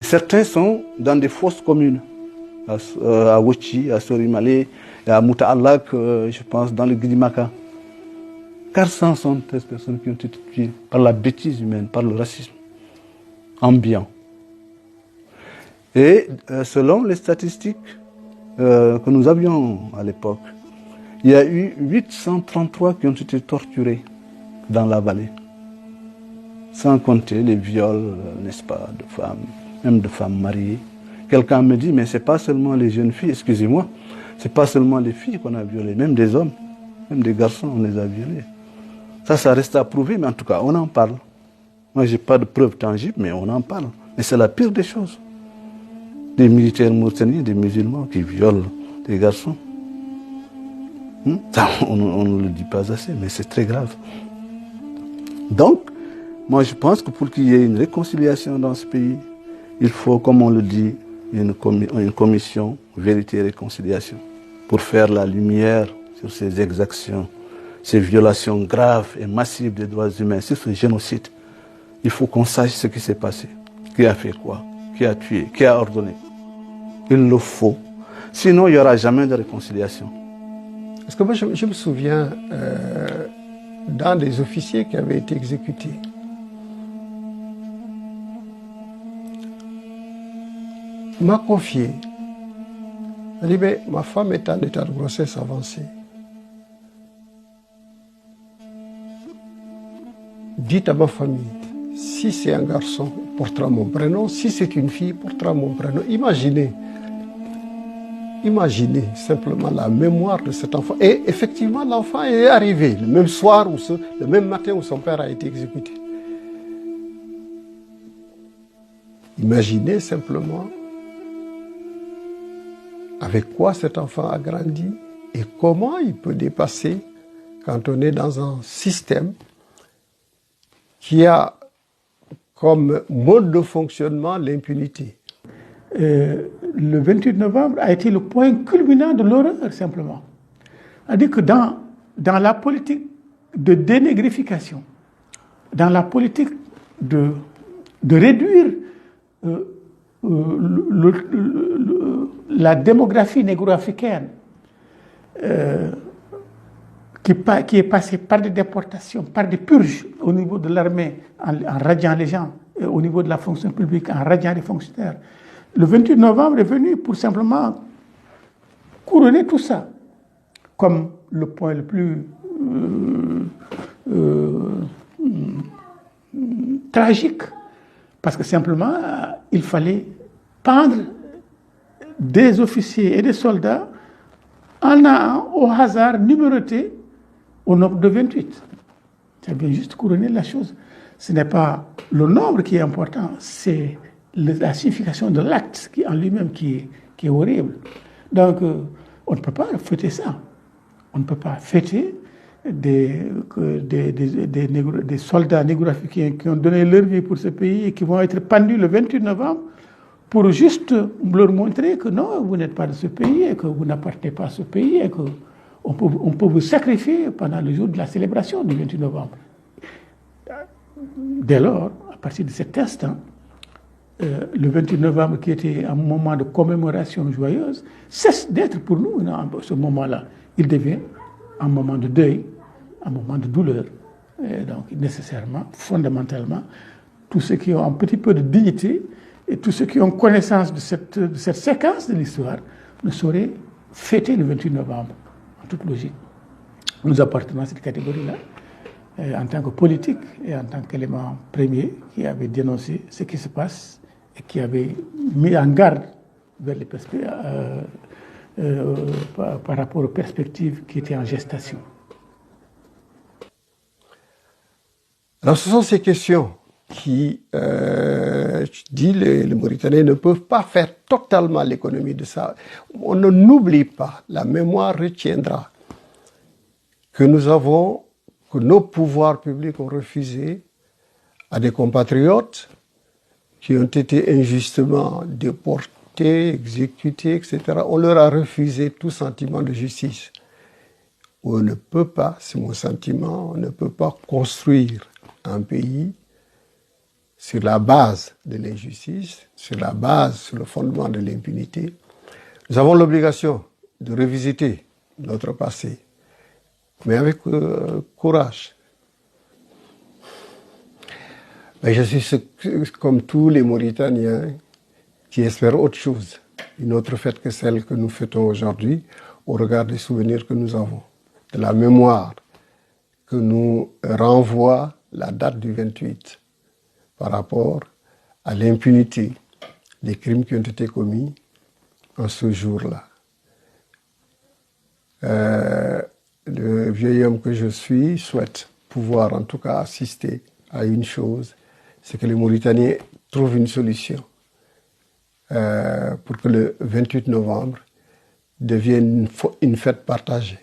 Certains sont dans des fosses communes, à Wochi, à Sorimale, à Moutaalak, je pense, dans le Guidimaka. 473 personnes qui ont été tuées par la bêtise humaine, par le racisme ambiant. Et selon les statistiques que nous avions à l'époque, il y a eu 833 qui ont été torturés dans la vallée. Sans compter les viols, n'est-ce pas, de femmes, même de femmes mariées. Quelqu'un me dit, mais ce n'est pas seulement les jeunes filles, excusez-moi, ce n'est pas seulement les filles qu'on a violées, même des hommes, même des garçons, on les a violés. Ça reste à prouver, mais en tout cas, on en parle. Moi, je n'ai pas de preuves tangibles, mais on en parle. Mais c'est la pire des choses. Des militaires mauritaniens, des musulmans qui violent des garçons. Ça, on ne le dit pas assez, mais c'est très grave. Donc, moi, je pense que pour qu'il y ait une réconciliation dans ce pays, il faut, comme on le dit, une commission vérité et réconciliation pour faire la lumière sur ces exactions, ces violations graves et massives des droits humains, sur ce génocide. Il faut qu'on sache ce qui s'est passé, qui a fait quoi, qui a tué, qui a ordonné. Il le faut. Sinon, il n'y aura jamais de réconciliation. Parce que moi, je me souviens d'un des officiers qui avait été exécuté. Il m'a confié. Il dit, mais ma femme est en état de grossesse avancée. Dites à ma famille, si c'est un garçon, il portera mon prénom. Si c'est une fille, il portera mon prénom. Imaginez simplement la mémoire de cet enfant. Et effectivement, l'enfant est arrivé le même soir, le même matin où son père a été exécuté. Imaginez simplement avec quoi cet enfant a grandi et comment il peut dépasser quand on est dans un système qui a comme mode de fonctionnement l'impunité. Le 28 novembre a été le point culminant de l'horreur, simplement. C'est-à-dire que dans la politique de dénégrification, dans la politique de réduire la démographie négro-africaine, qui est passée par des déportations, par des purges au niveau de l'armée, en radiant les gens, au niveau de la fonction publique, en radiant les fonctionnaires. Le 28 novembre est venu pour simplement couronner tout ça comme le point le plus tragique. Parce que simplement, il fallait pendre des officiers et des soldats au hasard numéroté au nombre de 28. C'est bien juste couronner la chose. Ce n'est pas le nombre qui est important, c'est la signification de l'acte en lui-même qui est horrible. Donc, on ne peut pas fêter ça. On ne peut pas fêter des soldats négro-africains qui ont donné leur vie pour ce pays et qui vont être pendus le 28 novembre pour juste leur montrer que non, vous n'êtes pas de ce pays et que vous n'appartenez pas à ce pays et qu'on peut vous sacrifier pendant le jour de la célébration du 28 novembre. Dès lors, à partir de cet instant, le 28 novembre, qui était un moment de commémoration joyeuse, cesse d'être pour nous, ce moment-là. Il devient un moment de deuil, un moment de douleur. Et donc, nécessairement, fondamentalement, tous ceux qui ont un petit peu de dignité et tous ceux qui ont connaissance de cette séquence de l'histoire ne sauraient fêter le 28 novembre, en toute logique. Nous appartenons à cette catégorie-là, en tant que politique et en tant qu'élément premier qui avait dénoncé ce qui se passe et qui avait mis en garde vers les par rapport aux perspectives qui étaient en gestation. Alors ce sont ces questions qui, je dis, les Mauritaniens ne peuvent pas faire totalement l'économie de ça. On n'oublie pas, la mémoire retiendra que que nos pouvoirs publics ont refusé à des compatriotes qui ont été injustement déportés, exécutés, etc. On leur a refusé tout sentiment de justice. On ne peut pas, c'est mon sentiment, on ne peut pas construire un pays sur la base de l'injustice, sur le fondement de l'impunité. Nous avons l'obligation de revisiter notre passé, mais avec courage. Mais je suis comme tous les Mauritaniens qui espèrent autre chose, une autre fête que celle que nous fêtons aujourd'hui au regard des souvenirs que nous avons, de la mémoire que nous renvoie la date du 28 par rapport à l'impunité des crimes qui ont été commis en ce jour-là. Le vieil homme que je suis souhaite pouvoir en tout cas assister à une chose, c'est que les Mauritaniens trouvent une solution pour que le 28 novembre devienne une fête partagée.